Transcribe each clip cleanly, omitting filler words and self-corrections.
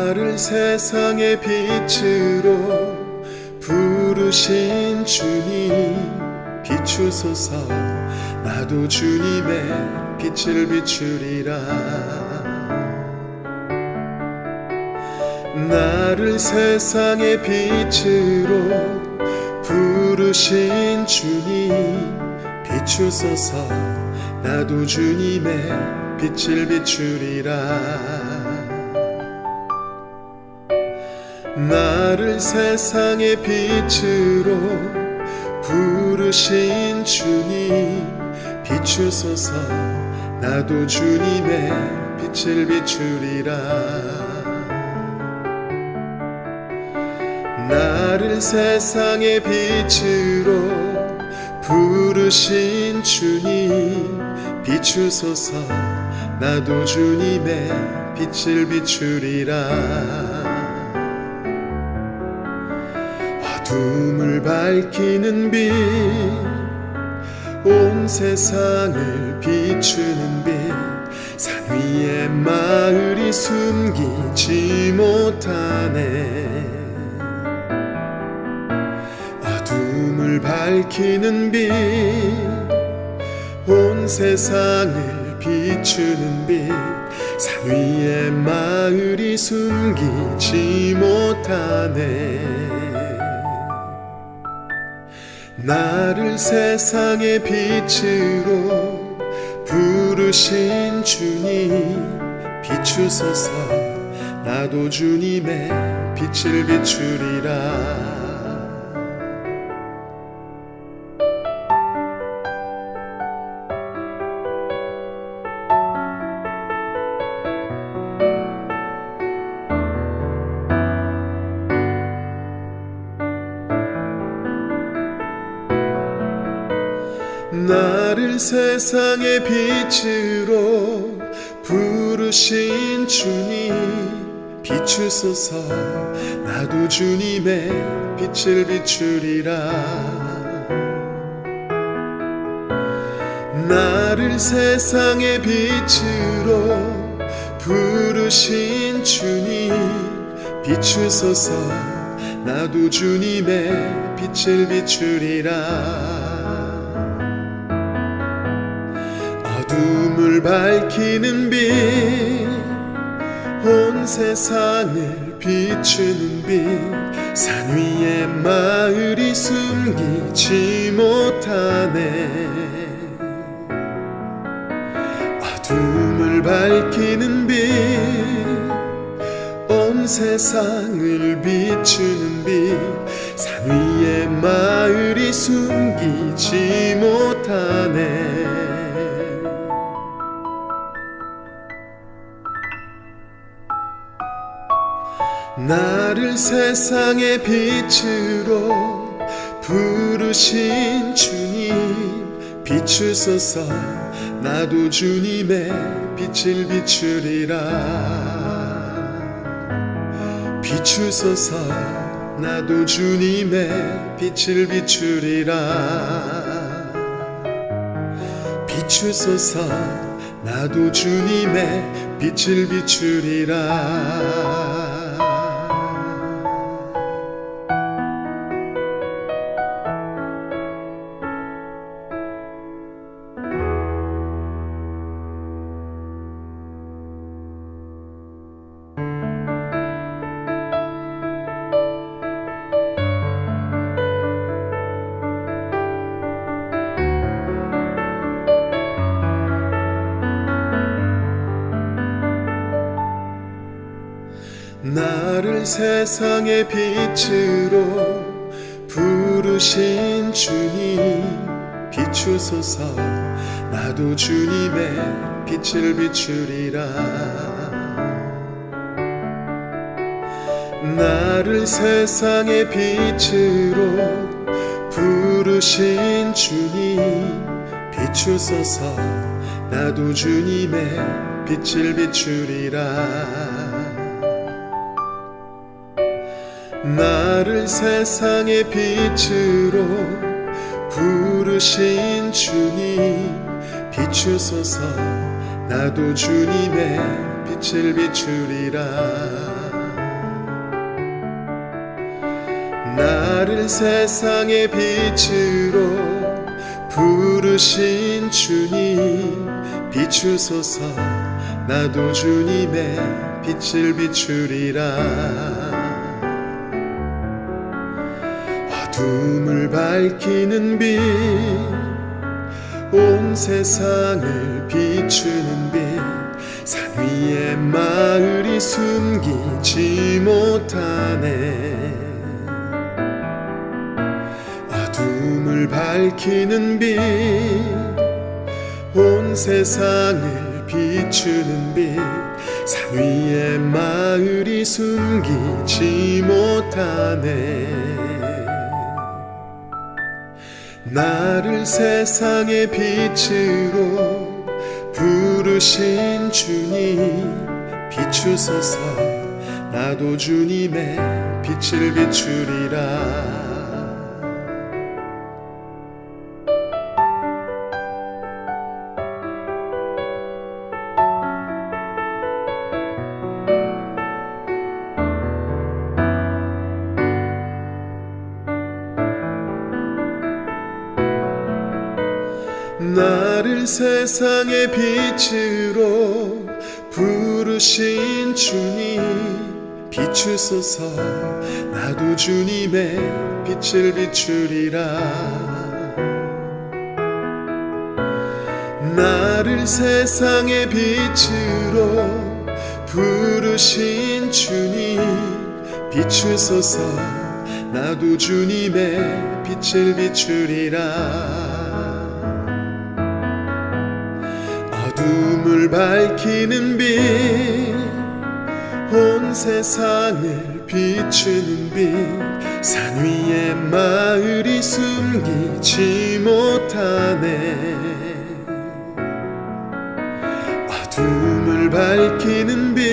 나를 세상의 빛으로 부르신 주님 비추소서. 나도 주님의 빛을 비추리라. 나를 세상의 빛으로 부르신 주님 비추소서. 나도 주님의 빛을 비추리라. 나를 세상의 빛으로 부르신 주님 비추소서. 나도 주님의 빛을 비추리라. 나를 세상의 빛으로 부르신 주님 비추소서. 나도 주님의 빛을 비추리라. 어둠을 밝히는 빛, 온 세상을 비추는 빛, 산 위에 마을이 숨기지 못하네. 어둠을 밝히는 빛, 온 세상을 비추는 빛, 산 위에 마을이 숨기지 못하네. 나를 세상의 빛으로 부르신 주님 비추소서. 나도 주님의 빛을 비추리라. 나를 세상의 빛으로 부르신 주님 비추소서. 나도 주님의 빛을 비추리라. 나를 세상의 빛으로 부르신 주님 비추소서. 나도 주님의 빛을 비추리라. 어둠을 밝히는 빛, 온 세상을 비추는 빛, 산 위에 마을이 숨기지 못하네. 어둠을 밝히는 빛, 온 세상을 비추는 빛, 산 위에 마을이 숨기지 못하네. 나를 세상의 빛으로 부르신 주님 비추소서. 나도 주님의 빛을 비추리라. 비추소서. 나도 주님의 빛을 비추리라. 비추소서. 나도 주님의 빛을 비추리라. 나를 세상의 빛으로 부르신 주님 비추소서. 나도 주님의 빛을 비추리라. 나를 세상의 빛으로 부르신 주님 비추소서. 나도 주님의 빛을 비추리라. 나를 세상의 빛으로 부르신 주님 비추소서. 나도 주님의 빛을 비추리라. 나를 세상의 빛으로 부르신 주님 비추소서. 나도 주님의 빛을 비추리라. 어둠을 밝히는 빛, 온 세상을 비추는 빛, 산 위에 마을이 숨기지 못하네. 어둠을 밝히는 빛, 온 세상을 비추는 빛, 산 위에 마을이 숨기지 못하네. 나를 세상의 빛으로 부르신 주님 비추소서. 나도 주님의 빛을 비추리라. 나를 세상의 빛으로 부르신 주님 비추소서. 나도 주님의 빛을 비추리라. 나를 세상의 빛으로 부르신 주님 비추소서. 나도 주님의 빛을 비추리라. 어둠을 밝히는 빛, 온 세상을 비추는 빛, 산 위에 마을이 숨기지 못하네. 어둠을 밝히는 빛,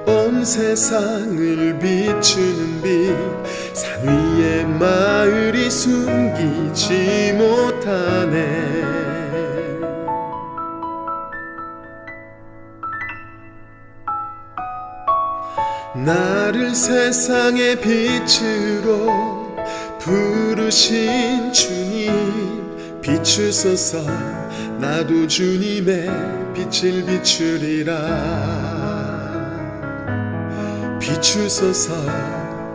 온 세상을 비추는 빛, 산 위에 마을이 숨기지 못하네. 나를 세상의 빛으로 부르신 주님 비추소서. 나도 주님의 빛을 비추리라. 비추소서.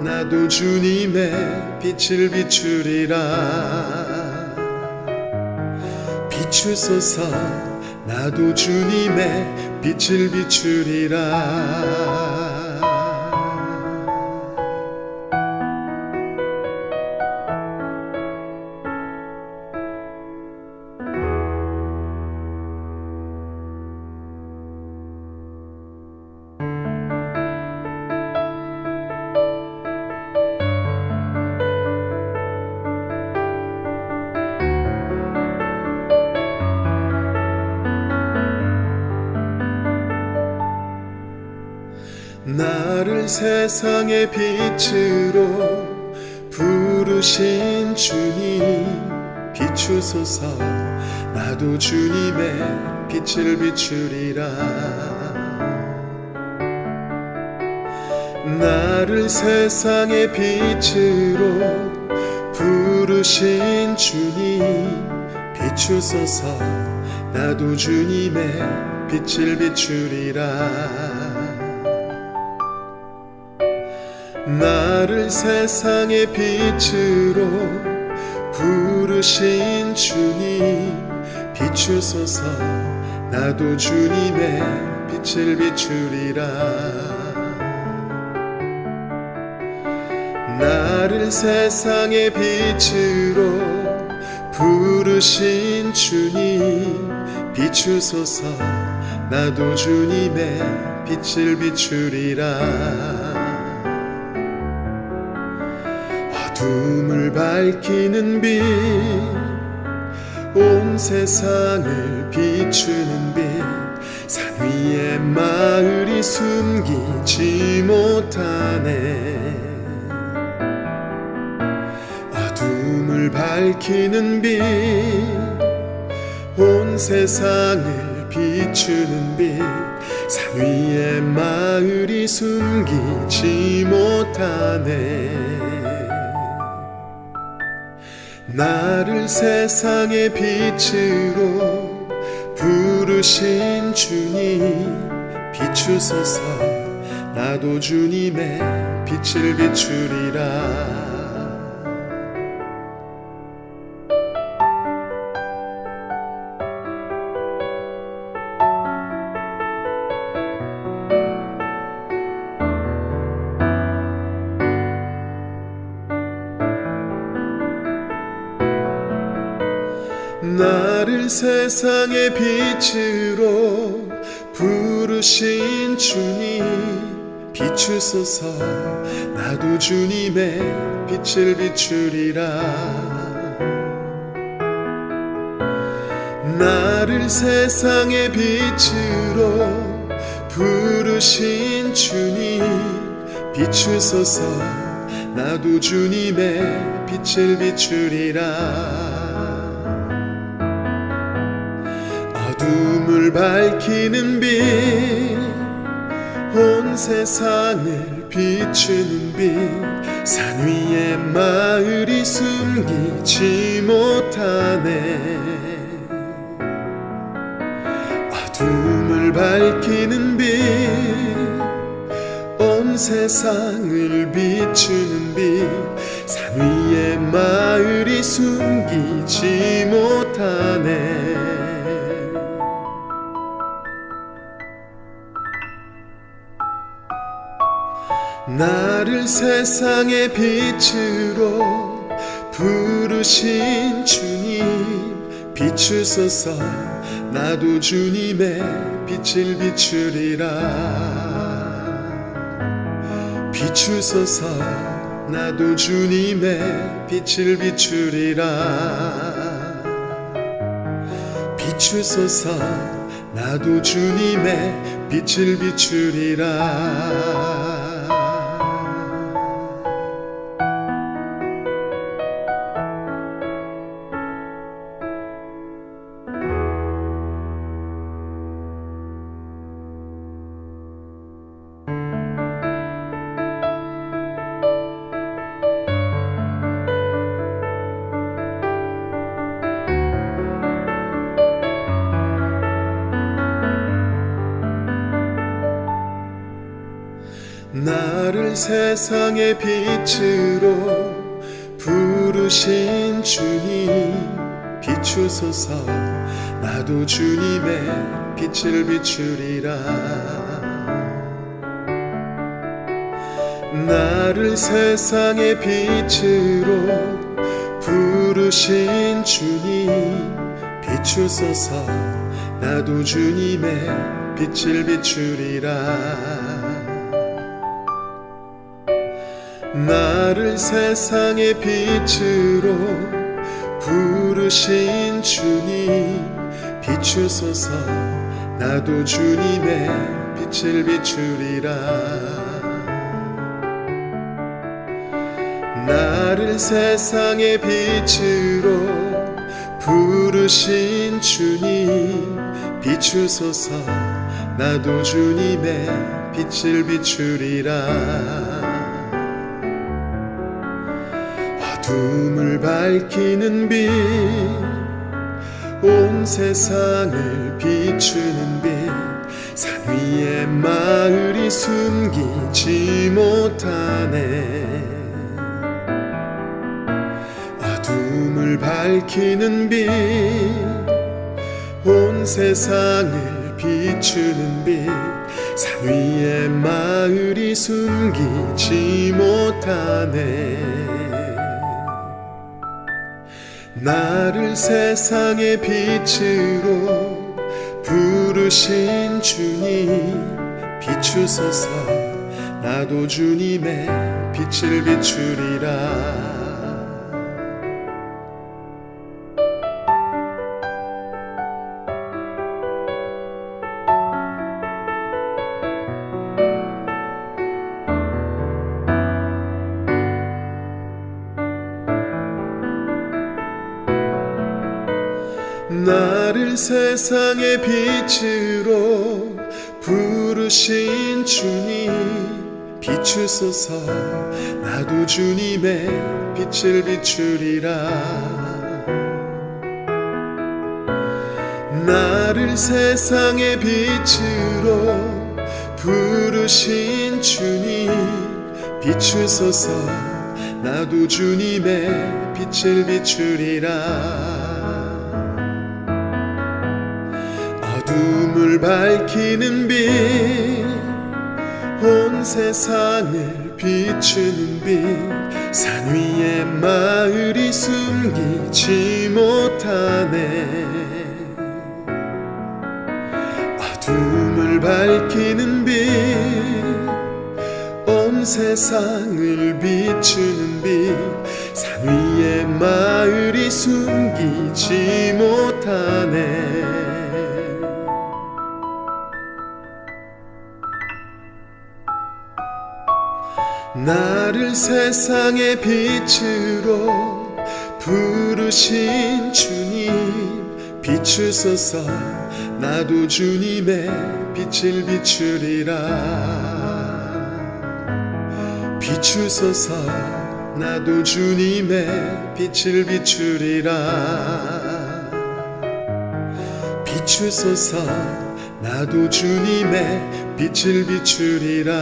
나도 주님의 빛을 비추리라. 비추소서. 나도 주님의 빛을 비추리라. 나를 세상의 빛으로 부르신 주님 비추소서. 나도 주님의 빛을 비추리라. 나를 세상의 빛으로 부르신 주님 비추소서. 나도 주님의 빛을 비추리라. 나를 세상의 빛으로 부르신 주님 비추소서. 나도 주님의 빛을 비추리라. 나를 세상의 빛으로 부르신 주님 비추소서. 나도 주님의 빛을 비추리라. 어둠을 밝히는 빛, 온 세상을 비추는 빛, 산 위에 마을이 숨기지 못하네. 어둠을 밝히는 빛, 온 세상을 비추는 빛 산 위에 마을이 숨기지 못하네. 나를 세상의 빛으로 부르신 주님 비추소서. 나도 주님의 빛을 비추리라. 나를 세상의 빛으로 부르신 주님 비추소서. 나도 주님의 빛을 비추리라. 나를 세상의 빛으로 부르신 주님 비추소서. 나도 주님의 빛을 비추리라. 어둠을 밝히는 빛 온 세상을 비추는 빛 산 위에 마을이 숨기지 못하네. 어둠을 밝히는 빛 온 세상을 비추는 빛 산 위에 마을이 숨기지 못하네. 나를 세상의 빛으로 부르신 주님 비추소서. 나도 주님의 빛을 비추리라. 비추소서. 나도 주님의 빛을 비추리라. 비추소서. 나도 주님의 빛을 비추리라. 나를 세상의 빛으로 부르신 주님 비추소서. 나도 주님의 빛을 비추리라. 나를 세상의 빛으로 부르신 주님 비추소서. 나도 주님의 빛을 비추리라. 나를 세상의 빛으로 부르신 주님 비추소서. 나도 주님의 빛을 비추리라. 나를 세상의 빛으로 부르신 주님 비추소서. 나도 주님의 빛을 비추리라. 어둠을 밝히는 빛 온 세상을 비추는 빛 산 위에 마을이 숨기지 못하네. 어둠을 밝히는 빛 온 세상을 비추는 빛 산 위에 마을이 숨기지 못하네. 나를 세상의 빛으로 부르신 주님 비추소서. 나도 주님의 빛을 비추리라. 나를 나를 세상의 빛으로 부르신 주님 비추소서. 나도 주님의 빛을 비추리라. 나를 세상의 빛으로 부르신 주님 비추소서. 나도 주님의 빛을 비추리라. 어둠을 밝히는 빛, 온 세상을 비추는 빛, 산 위에 마을이 숨기지 못하네. 어둠을 밝히는 빛, 온 세상을 비추는 빛, 산 위에 마을이 숨기지 못하네. 나를 세상의 빛으로 부르신 주님 비추소서. 나도 주님의 빛을 비추리라. 비추소서. 나도 주님의 빛을 비추리라. 비추소서. 나도 주님의 빛을 비추리라.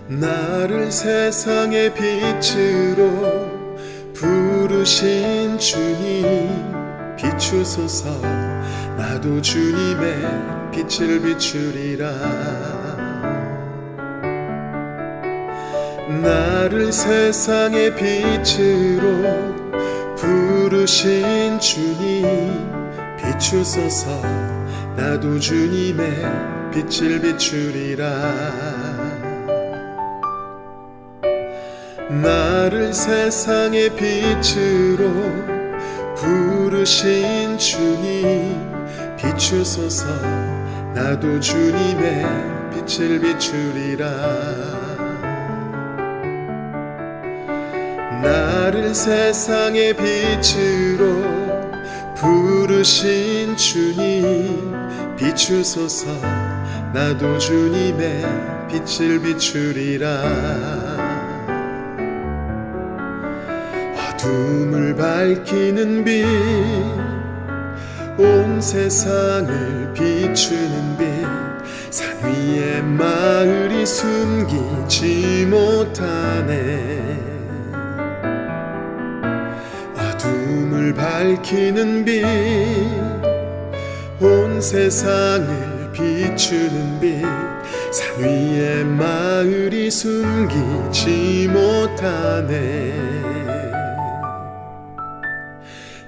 나를 세상의 빛으로 부르신 주님 비추소서. 나도 주님의 빛을 비추리라. 나를 세상의 빛으로 부르신 주님 비추소서. 나도 주님의 빛을 비추리라. 나를 세상의 빛으로 부르신 주님 비추소서. 나도 주님의 빛을 비추리라. 나를 세상의 빛으로 부르신 주님 비추소서. 나도 주님의 빛을 비추리라. 어둠을 밝히는 빛, 온 세상을 비추는 빛, 산 위에 마을이 숨기지 못하네. 어둠을 밝히는 빛, 온 세상을 비추는 빛, 산 위에 마을이 숨기지 못하네.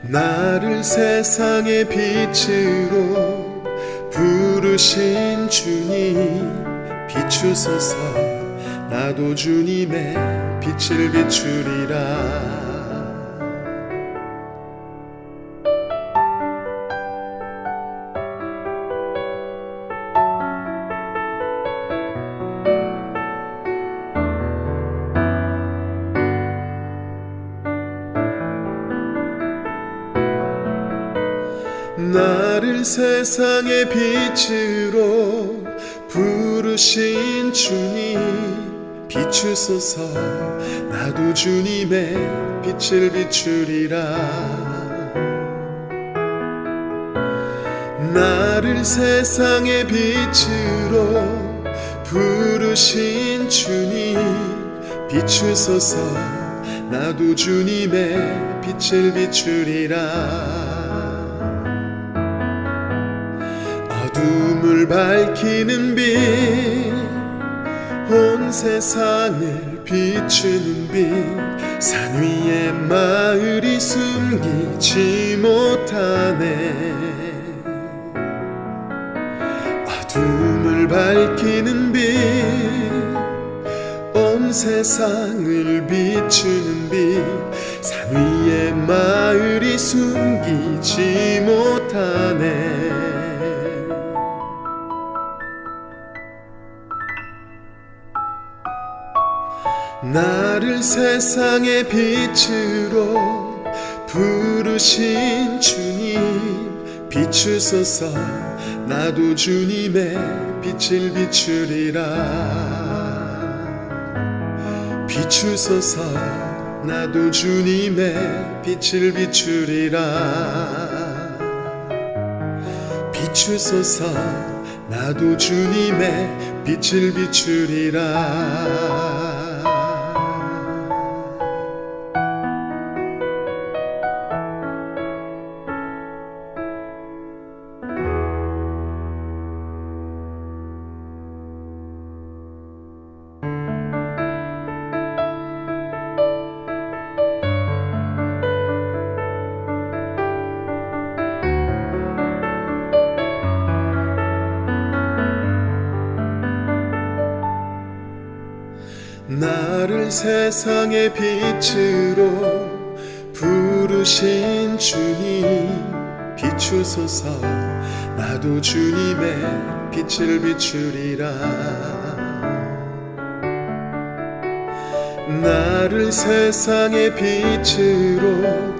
나를 세상의 빛으로 부르신 주님 비추소서. 나도 주님의 빛을 비추리라. 나를 세상의 빛으로 부르신 주님 비추소서. 나도 주님의 빛을 비추리라. 나를 세상의 빛으로 부르신 주님 비추소서. 나도 주님의 빛을 비추리라. 어둠을 밝히는 빛, 온 세상을 비추는 빛, 산 위에 마을이 숨기지 못하네. 어둠을 밝히는 빛 온 세상을 비추는 빛 산 위의 마을이 숨기지 못하네 나를 세상의 빛으로 부르신 주님 비추소서 나도 주님의 빛을 비추리라 비추소서 나도 주님의 빛을 비추리라 비추소서 나도 주님의 빛을 비추리라 나를 세상의 빛으로 부르신 주님 비추소서 나도 주님의 빛을 비추리라 나를 세상의 빛으로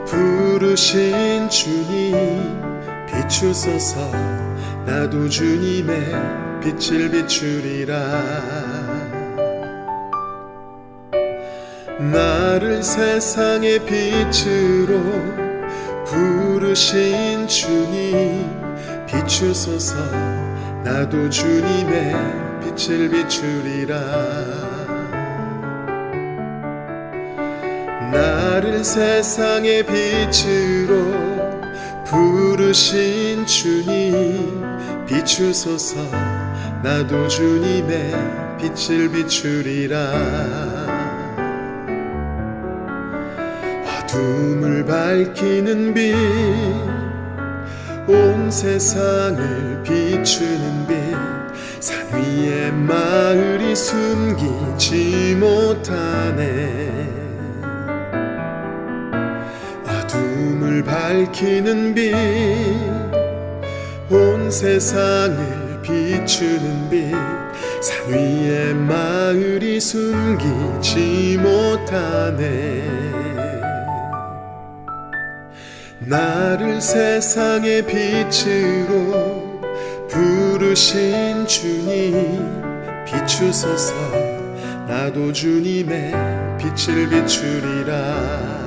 부르신 주님 비추소서 나도 주님의 빛을 비추리라 나를 세상의 빛으로 부르신 주님 비추소서 나도 주님의 빛을 비추리라 나를 세상의 빛으로 부르신 주님 비추소서 나도 주님의 빛을 비추리라 어둠을 밝히는 빛 온 세상을 비추는 빛 산 위의 마을이 숨기지 못하네 어둠을 밝히는 빛 온 세상을 비추는 빛 산 위의 마을이 숨기지 못하네 나를 세상의 빛으로 부르신 주님 비추소서 나도 주님의 빛을 비추리라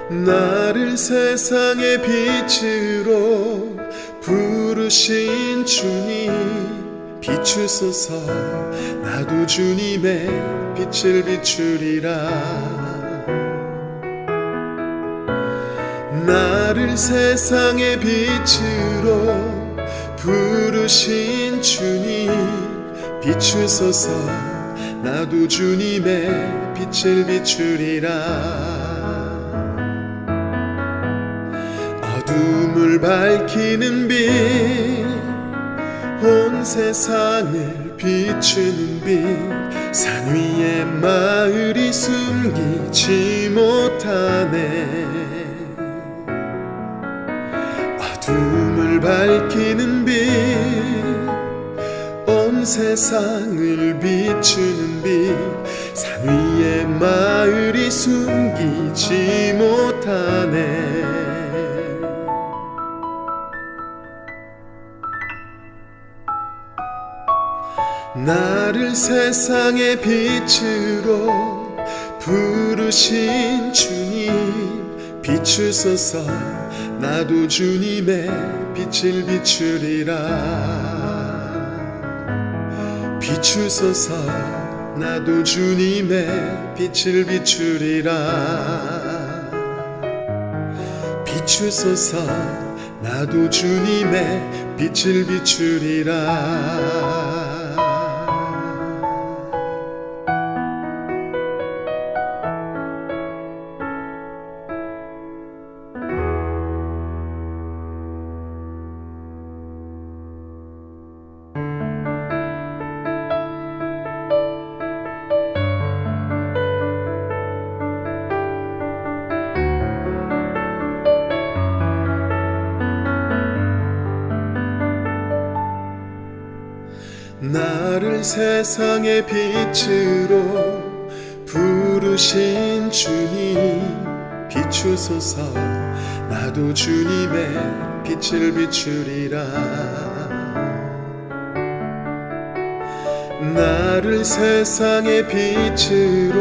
나를 세상의 빛으로 부르신 주님 비추소서 나도 주님의 빛을 비추리라 나를 세상의 빛으로 부르신 주님 비추소서 나도 주님의 빛을 비추리라 어둠을 밝히는 빛 온 세상을 비추는 빛 산 위의 마을이 숨기지 못하네 어둠을 밝히는 빛 온 세상을 비추는 빛 산 위의 마을이 숨기지 못하네 나를 세상의 빛으로 부르신 주님 비추소서 나도 주님의 빛을 비추리라 비추소서 나도 주님의 빛을 비추리라 비추소서 나도 주님의 빛을 비추리라. 나를 세상의 빛으로 부르신 주님 비추소서. 나도 주님의 빛을 비추리라. 나를 세상의 빛으로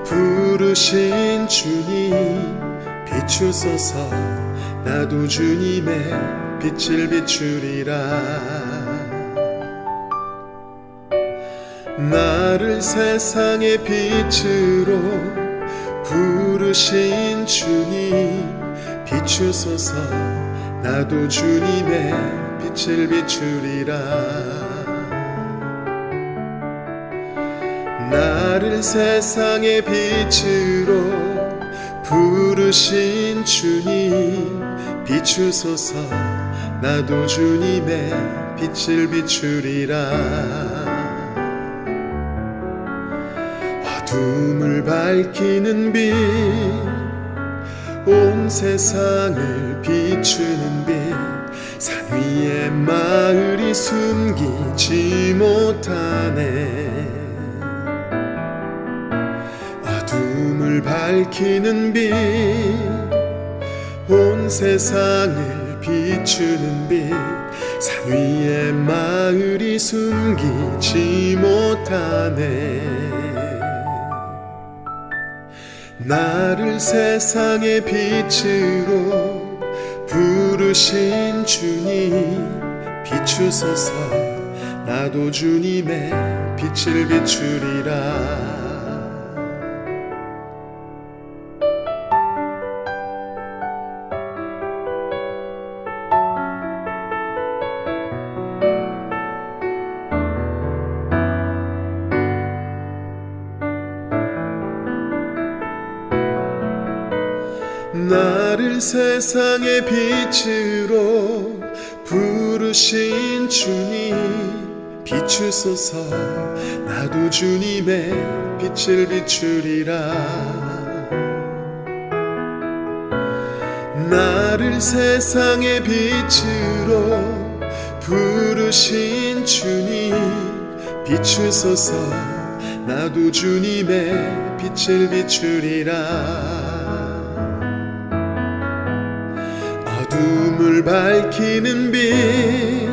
부르신 주님 비추소서. 나도 주님의 빛을 비추리라. 나를 세상의 빛으로 부르신 주님 비추소서. 나도 주님의 빛을 비추리라. 나를 세상의 빛으로 부르신 주님 비추소서. 나도 주님의 빛을 비추리라. 어둠을 밝히는 빛, 온 세상을 비추는 빛, 산 위에 마을이 숨기지 못하네. 어둠을 밝히는 빛, 온 세상을 비추는 빛, 산 위에 마을이 숨기지 못하네. 나를 세상의 빛으로 부르신 주님 비추소서. 나도 주님의 빛을 비추리라. 나를 세상의 빛으로 부르신 주님 비추소서. 나도 주님의 빛을 비추리라. 나를 세상의 빛으로 부르신 주님 비추소서. 나도 주님의 빛을 비추리라. 어둠을 밝히는 빛,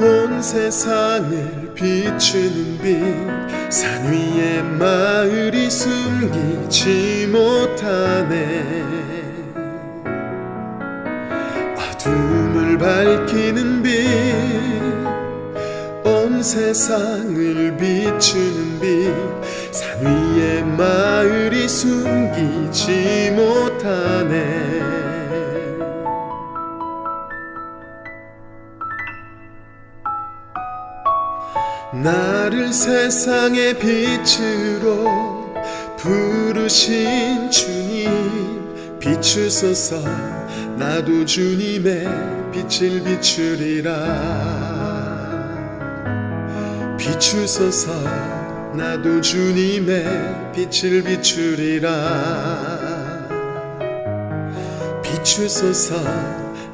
온 세상을 비추는 빛, 산 위에 마을이 숨기지 못하네. 어둠을 밝히는 빛, 온 세상을 비추는 빛, 산 위에 마을이 숨기지 못하네. 나를 세상의 빛으로 부르신 주님 비추소서. 나도 주님의 빛을 비추리라. 비추소서. 나도 주님의 빛을 비추리라. 비추소서.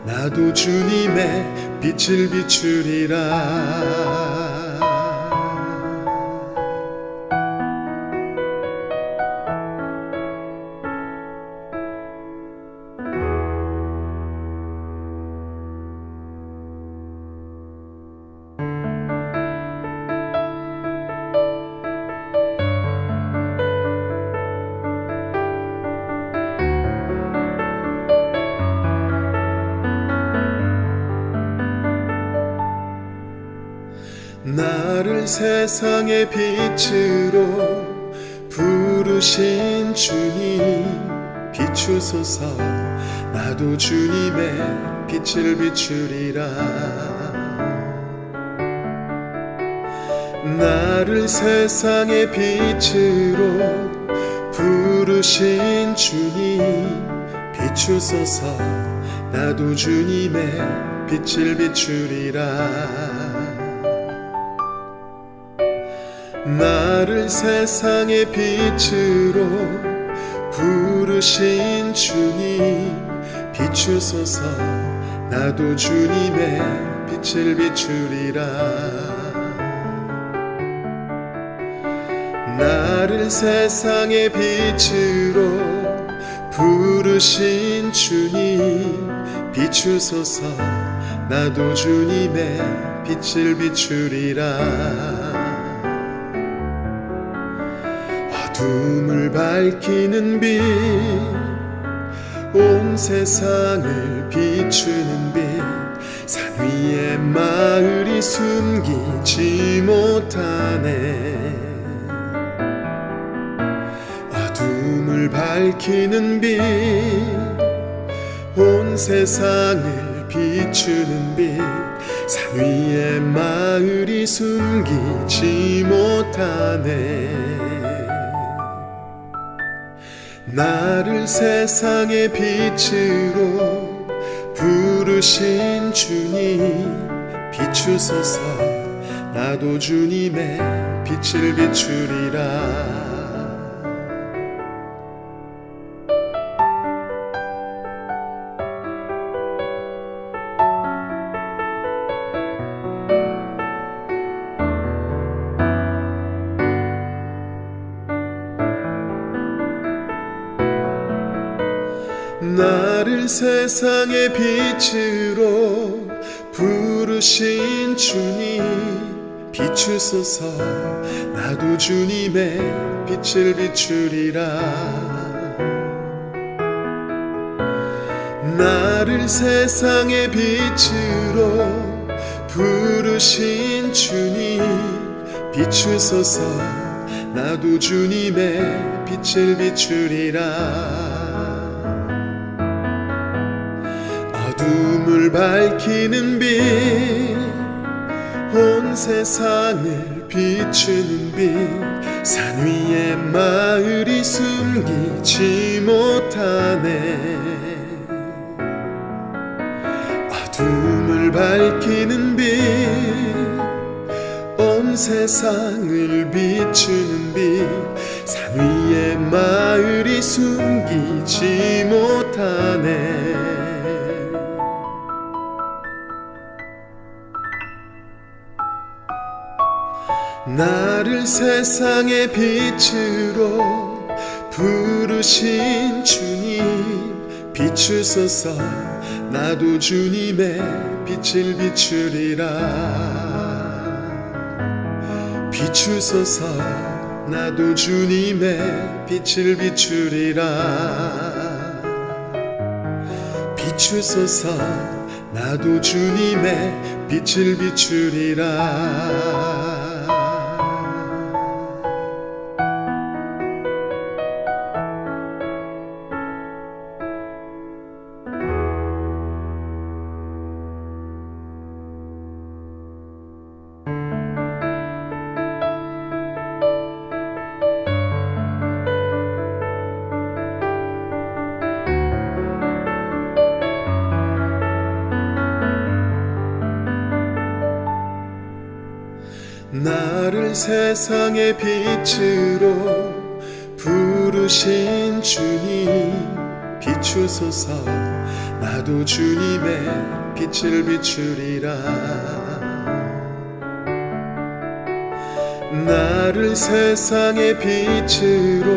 나도 주님의 빛을 비추리라. 나를 세상의 빛으로 부르신 주님 비추소서. 나도 주님의 빛을 비추리라. 나를 세상의 빛으로 부르신 주님 비추소서. 나도 주님의 빛을 비추리라. 나를 세상의 빛으로 부르신 주님 비추소서. 나도 주님의 빛을 비추리라. 나를 세상의 빛으로 부르신 주님 비추소서. 나도 주님의 빛을 비추리라. 어둠을 밝히는 빛, 온 세상을 비추는 빛, 산 위에 마을이 숨기지 못하네. 어둠을 밝히는 빛, 온 세상을 비추는 빛, 산 위에 마을이 숨기지 못하네. 나를 세상의 빛으로 부르신 주님 비추소서. 나도 주님의 빛을 비추리라. 나를 세상의 빛으로 부르신 주님 비추소서. 나도 주님의 빛을 비추리라. 나를 세상의 빛으로 부르신 주님 비추소서. 나도 주님의 빛을 비추리라. 어둠을 밝히는 빛, 온 세상을 비추는 빛, 산 위에 마을이 숨기지 못하네. 어둠을 밝히는 빛, 온 세상을 비추는 빛, 산 위에 마을이 숨기지 못하네. 나를 세상의 빛으로 부르신 주님 비추소서. 나도 주님의 빛을 비추리라. 비추소서. 나도 주님의 빛을 비추리라. 비추소서. 나도 주님의 빛을 비추리라. 나를 세상의 빛으로 부르신 주님 비추소서. 나도 주님의 빛을 비추리라. 나를 세상의 빛으로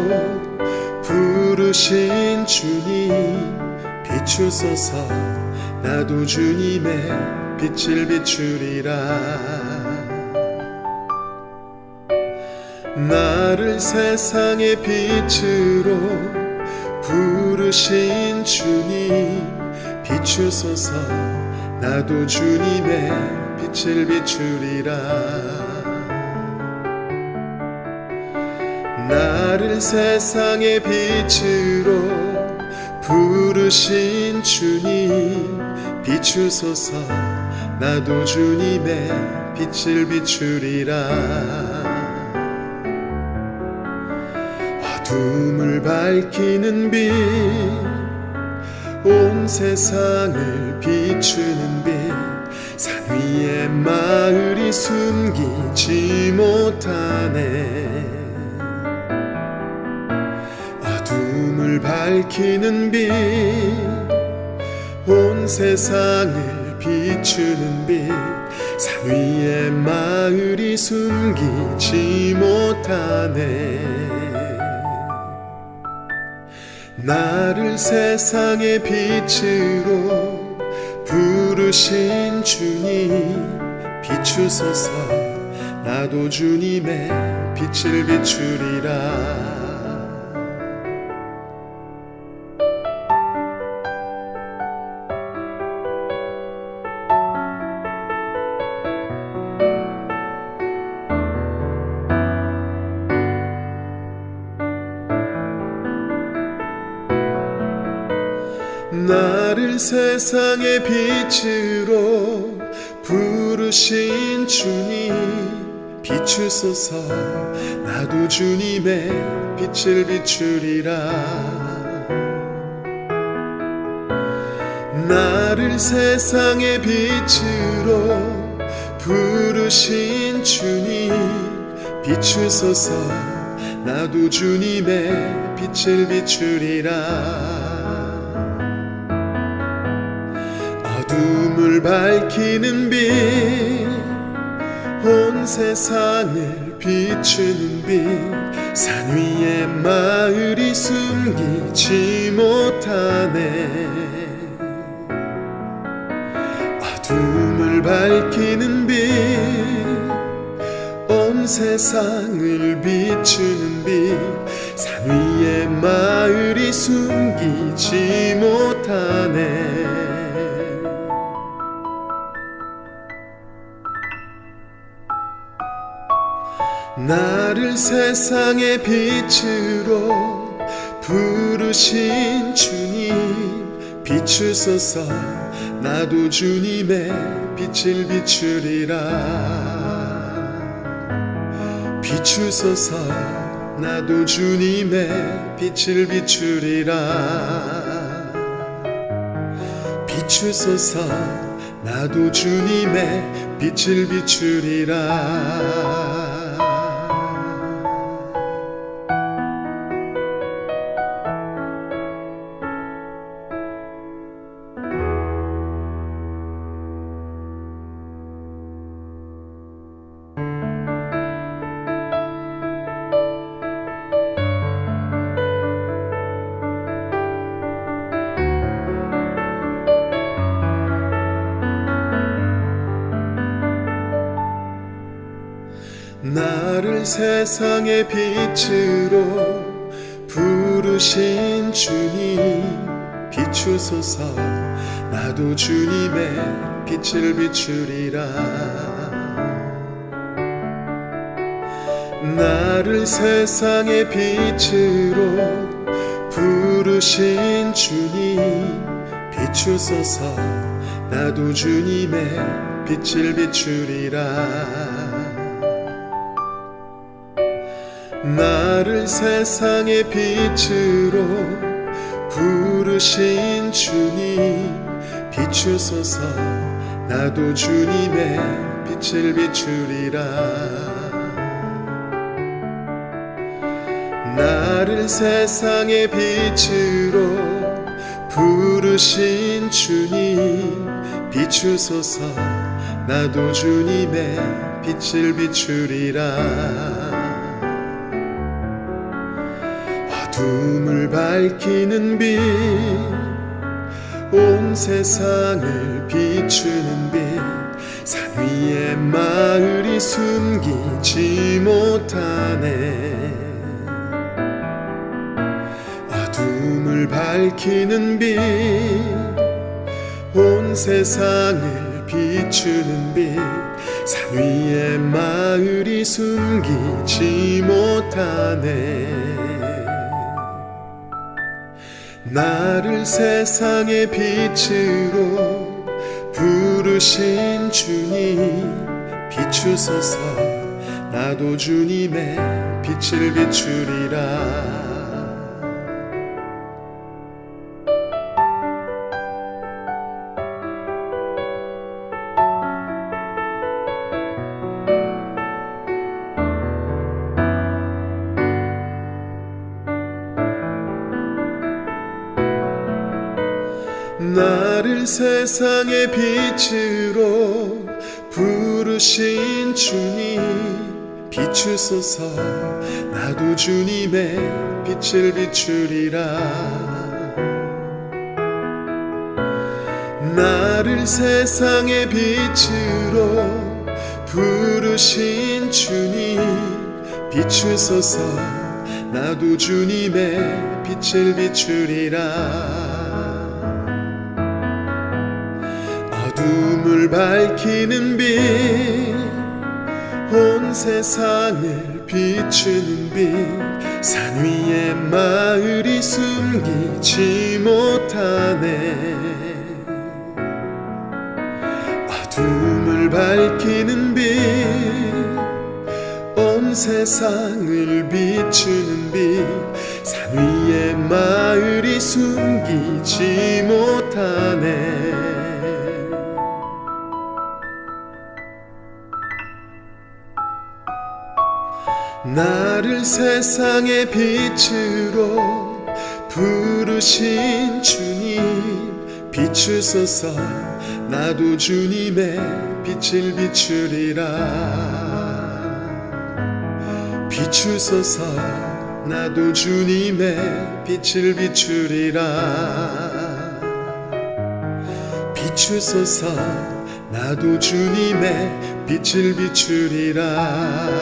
부르신 주님 비추소서. 나도 주님의 빛을 비추리라. 나를 세상의 빛으로 부르신 주님 비추소서. 나도 주님의 빛을 비추리라. 나를 세상의 빛으로 부르신 주님 비추소서 나도 주님의 빛을 비추리라 어둠을 밝히는 빛 온 세상을 비추는 빛 산 위에 마을이 숨기지 못하네 어둠을 밝히는 빛 온 세상을 비추는 빛 산 위에 마을이 숨기지 못하네 나를 세상의 빛으로 부르신 주님 비추소서 나도 주님의 빛을 비추리라 나를 세상의 빛으로 부르신 주님 비추소서 나도 주님의 빛을 비추리라 나를 세상의 빛으로 부르신 주님 비추소서 나도 주님의 빛을 비추리라 어둠을 밝히는 빛 온 세상을 비추는 빛 산 위에 마을이 숨기지 못하네 어둠을 밝히는 빛 온 세상을 비추는 빛 산 위에 마을이 숨기지 못하네 나를 세상의 빛으로 부르신 주님 비추소서 나도 주님의 빛을 비추리라 비추소서 나도 주님의 빛을 비추리라 비추소서 나도 주님의 빛을 비추리라 나를 세상의 빛으로 부르신 주님 비추소서 나도 주님의 빛을 비추리라 나를 세상의 빛으로 부르신 주님 비추소서 나도 주님의 빛을 비추리라 나를 세상의 빛으로 부르신 주님 비추소서 나도 주님의 빛을 비추리라 나를 세상의 빛으로 부르신 주님 비추소서 나도 주님의 빛을 비추리라 어둠을 밝히는 빛 온 세상을 비추는 빛 산 위에 마을이 숨기지 못하네 어둠을 밝히는 빛 온 세상을 비추는 빛 산 위에 마을이 숨기지 못하네 나를 세상의 빛으로 부르신 주님 비추소서. 나도 주님의 빛을 비추리라. 나를 세상의 빛으로 부르신 주님 비추소서. 나도 주님의 빛을 비추리라. 나를 세상의 빛으로 부르신 주님 비추소서. 나도 주님의 빛을 비추리라. 어둠을 밝히는 빛, 온 세상을 비추는 빛, 산 위에 마을이 숨기지 못하네. 어둠을 밝히는 빛, 온 세상을 비추는 빛, 산 위에 마을이 숨기지 못하네. 나를 세상의 빛으로 부르신 주님 비추소서. 나도 주님의 빛을 비추리라. 비추소서. 나도 주님의 빛을 비추리라. 비추소서. 나도 주님의 빛을 비추리라.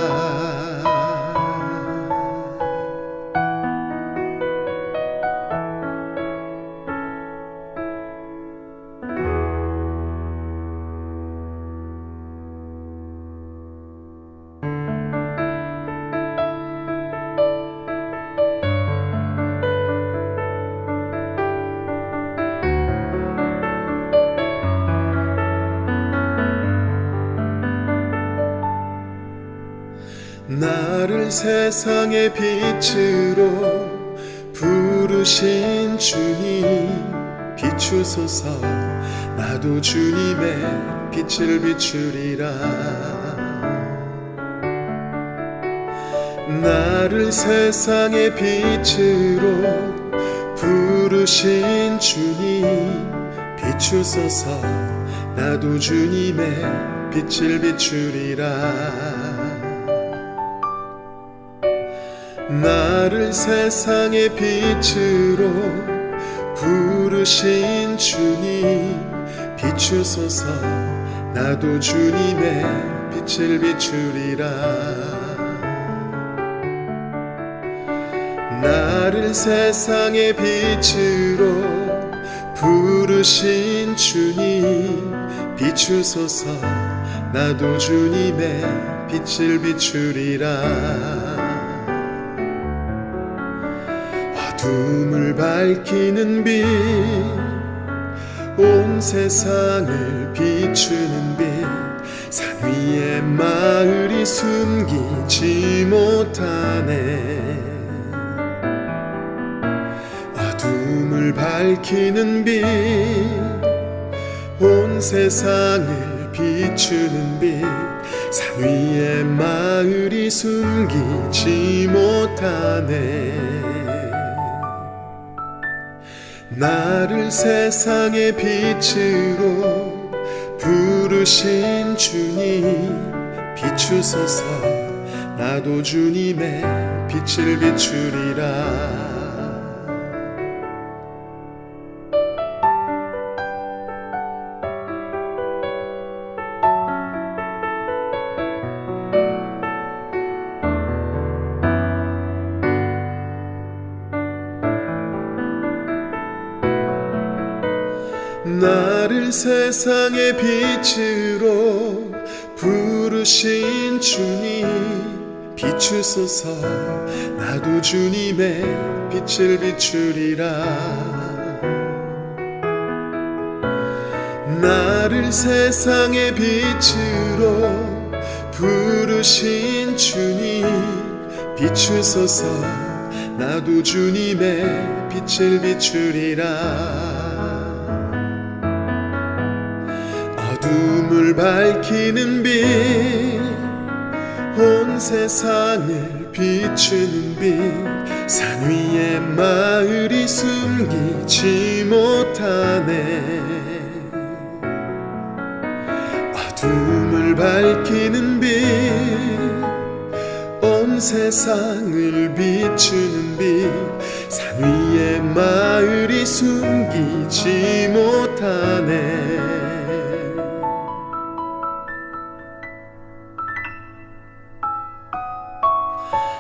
나를 세상의 빛으로 부르신 주님 비추소서. 나도 주님의 빛을 비추리라. 나를 세상의 빛으로 부르신 주님 비추소서. 나도 주님의 빛을 비추리라. 나를 세상의 빛으로 부르신 주님 비추소서. 나도 주님의 빛을 비추리라. 나를 세상의 빛으로 부르신 주님 비추소서. 나도 주님의 빛을 비추리라. 어둠을 밝히는 빛, 온 세상을 비추는 빛, 산 위에 마을이 숨기지 못하네. 어둠을 밝히는 빛, 온 세상을 비추는 빛, 산 위에 마을이 숨기지 못하네. 나를 세상의 빛으로 부르신 주님 비추소서. 나도 주님의 빛을 비추리라. 나를 세상의 빛으로 부르신 주님 비추소서. 나도 주님의 빛을 비추리라. 나를 세상의 빛으로 부르신 주님 비추소서. 나도 주님의 빛을 비추리라. 어둠을 밝히는 빛, 온 세상을 비추는 빛, 산 위에 마을이 숨기지 못하네. 어둠을 밝히는 빛, 온 세상을 비추는 빛, 산 위에 마을이 숨기지 못하네.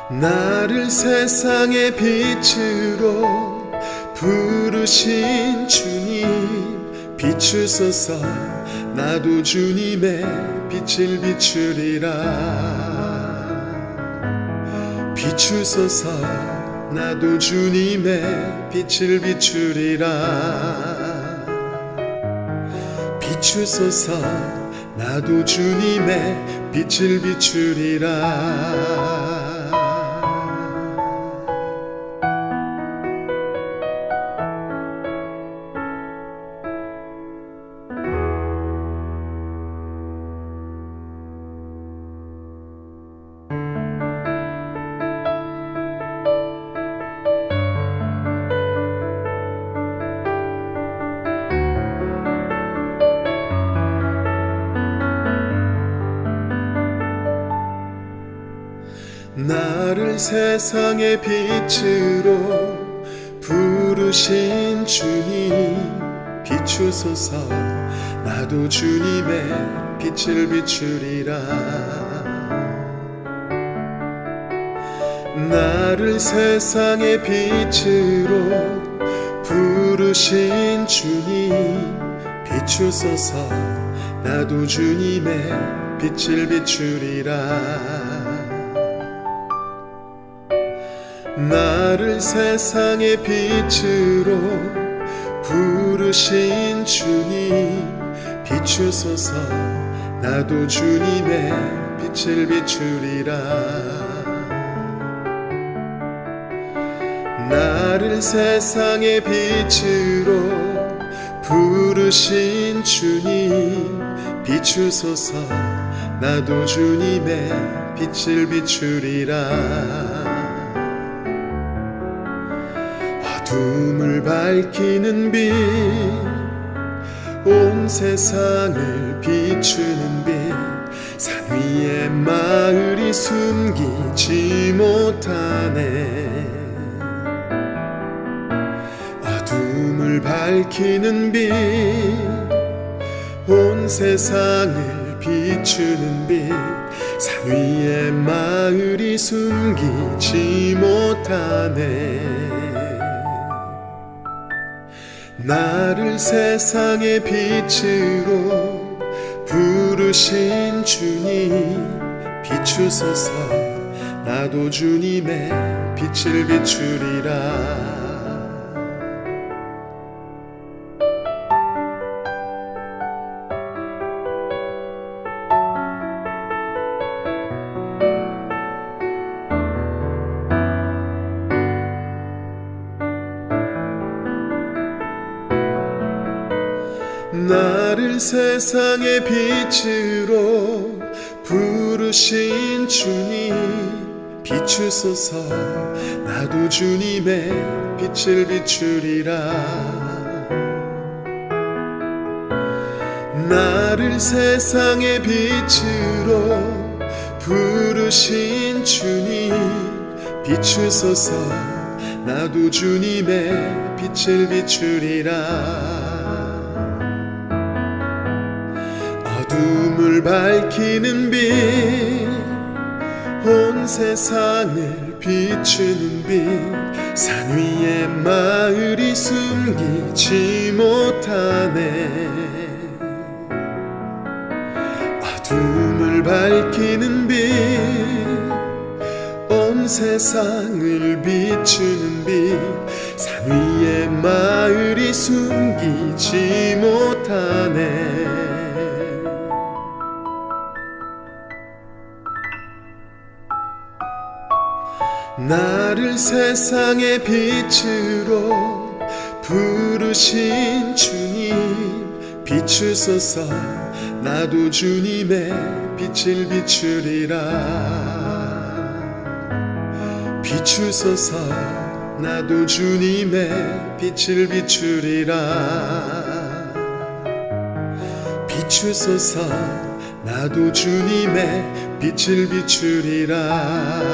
나를 세상의 빛으로 부르신 주님 비추소서. 나도 주님의 빛을 비추리라. 비추소서. 나도 주님의 빛을 비추리라. 비추소서. 나도 주님의 빛을 비추리라. 나를 세상의 빛으로 부르신 주님 비추소서. 나도 주님의 빛을 비추리라. 나를 세상의 빛으로 부르신 주님 비추소서. 나도 주님의 빛을 비추리라. 나를 세상의 빛으로 부르신 주님 비추소서. 나도 주님의 빛을 비추리라. 나를 세상의 빛으로 부르신 주님 비추소서. 나도 주님의 빛을 비추리라. 어둠을 밝히는 빛, 온 세상을 비추는 빛, 산 위에 마을이 숨기지 못하네. 어둠을 밝히는 빛, 온 세상을 비추는 빛, 산 위에 마을이 숨기지 못하네. 나를 세상의 빛으로 부르신 주님 비추소서. 나도 주님의 빛을 비추리라. 나를 세상의 빛으로 부르신 주님 비추소서. 나도 주님의 빛을 비추리라. 나를 세상의 빛으로 부르신 주님 비추소서. 나도 주님의 빛을 비추리라. 어둠을 밝히는 빛, 온 세상을 비추는 빛, 산 위에 마을이 숨기지 못하네. 어둠을 밝히는 빛, 온 세상을 비추는 빛 산 위에 마을이 숨기지 못하네 나를 세상의 빛으로 부르신 주님 비추소서 나도 주님의 빛을 비추리라 비추소서 나도 주님의 빛을 비추리라 비추소서 나도 주님의 빛을 비추리라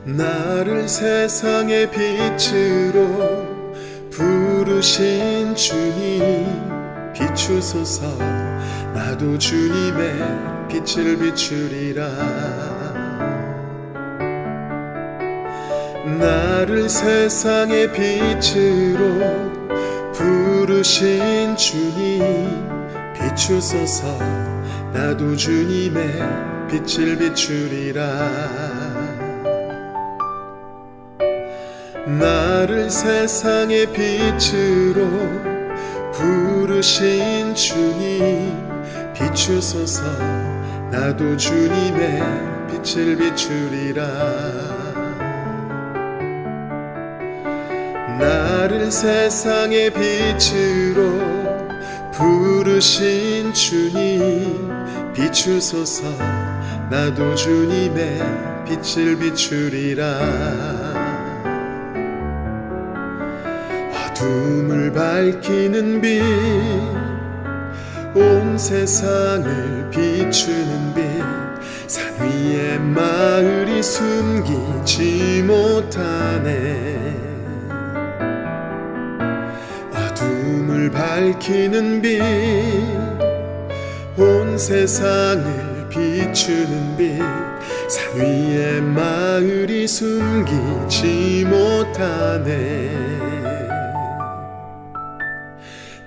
나를 세상의 빛으로 부르신 주님 비추소서 나도 주님의 빛을 비추리라 나를 세상의 빛으로 부르신 주님 비추소서 나도 주님의 빛을 비추리라 나를 세상의 빛으로 부르신 주님 비추소서 나도 주님의 빛을 비추리라 나를 세상의 빛으로 부르신 주님 비추소서 나도 주님의 빛을 비추리라 어둠을 밝히는 빛 온 세상을 비추는 빛 산 위에 마을이 숨기지 못하네 어둠을 밝히는 빛 온 세상을 비추는 빛 산 위에 마을이 숨기지 못하네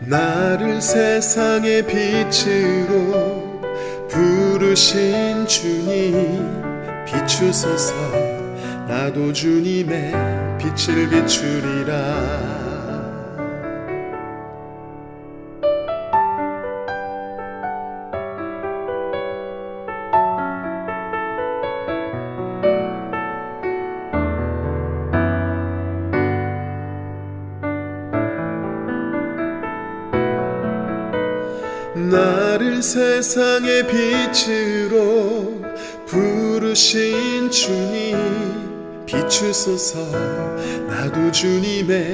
나를 세상의 빛으로 부르신 주님 비추소서 나도 주님의 빛을 비추리라 나를 세상의 빛으로 부르신 주님 비추소서 나도 주님의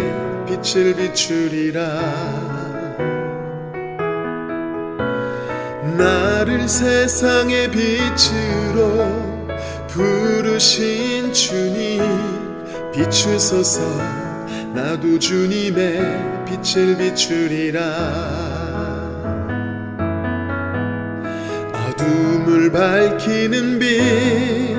빛을 비추리라 나를 세상의 빛으로 부르신 주님 비추소서 나도 주님의 빛을 비추리라 어둠을 밝히는 빛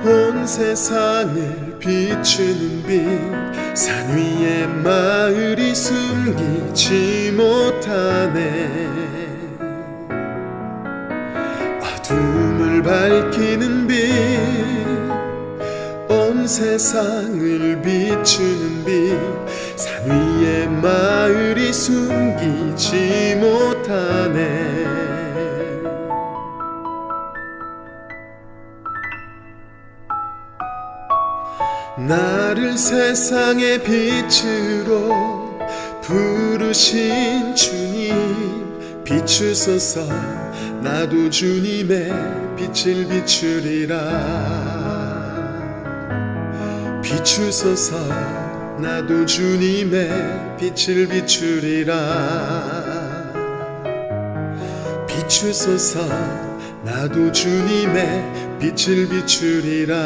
온 세상을 비추는 빛 산 위에 마을이 숨기지 못하네 어둠을 밝히는 빛 온 세상을 비추는 빛 산 위에 마을이 숨기지 못하네 나를 세상의 빛으로 부르신 주님 비추소서 나도 주님의 빛을 비추리라 비추소서 나도 주님의 빛을 비추리라 비추소서 나도 주님의 빛을 비추리라.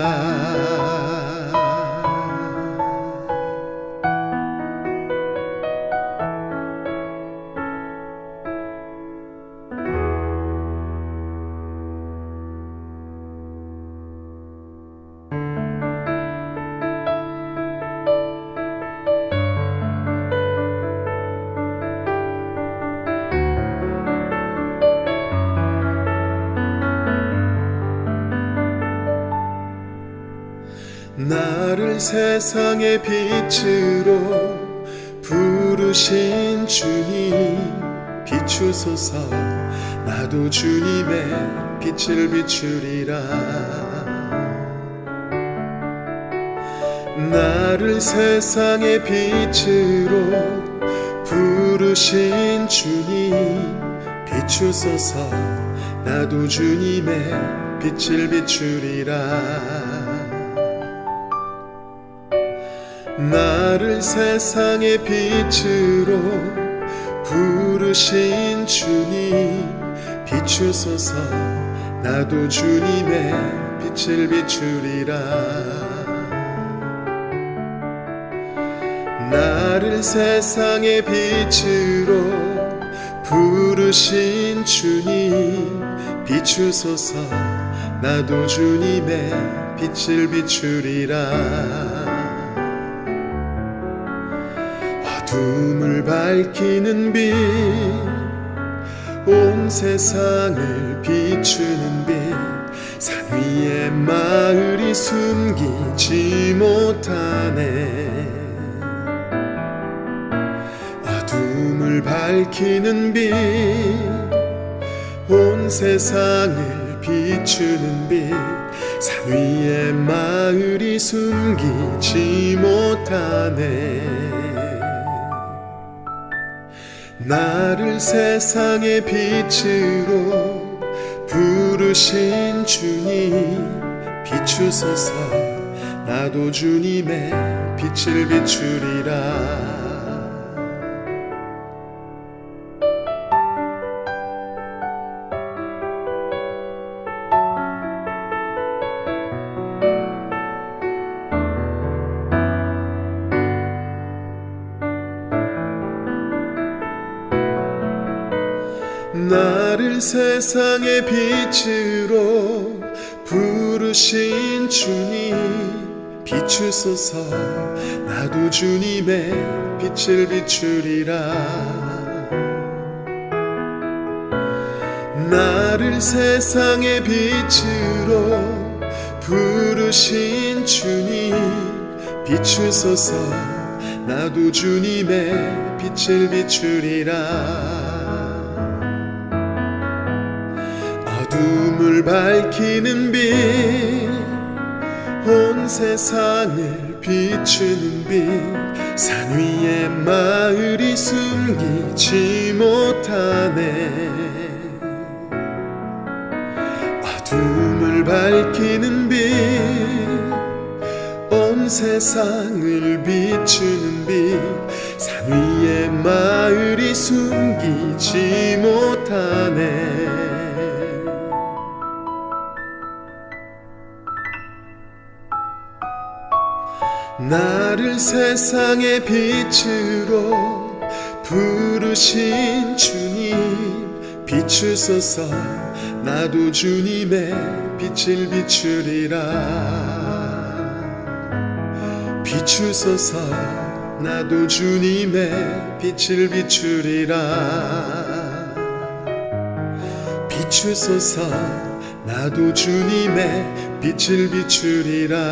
나를 세상의 빛으로 부르신 주님 비추소서. 나도 주님의 빛을 비추리라. 나를 세상의 빛으로 부르신 주님 비추소서. 나도 주님의 빛을 비추리라. 나를 세상의 빛으로 부르신 주님 비추소서. 나도 주님의 빛을 비추리라. 나를 세상의 빛으로 부르신 주님 비추소서. 나도 주님의 빛을 비추리라. 어둠을 밝히는 빛, 온 세상을 비추는 빛, 산 위에 마을이 숨기지 못하네. 어둠을 밝히는 빛, 온 세상을 비추는 빛, 산 위에 마을이 숨기지 못하네. 나를 세상의 빛으로 부르신 주님 비추소서. 나도 주님의 빛을 비추리라. 나를 세상의 빛으로 부르신 주님 비추소서. 나도 주님의 빛을 비추리라. 나를 세상의 빛으로 부르신 주님 비추소서. 나도 주님의 빛을 비추리라. 어둠을 밝히는 빛, 온 세상을 비추는 빛, 산 위에 마을이 숨기지 못하네. 어둠을 밝히는 빛, 온 세상을 비추는 빛, 산 위에 마을이 숨기지 못하네. 나를 세상의 빛으로 부르신 주님 비추소서. 나도 주님의 빛을 비추리라. 비추소서. 나도 주님의 빛을 비추리라. 비추소서. 나도 주님의 빛을 비추리라.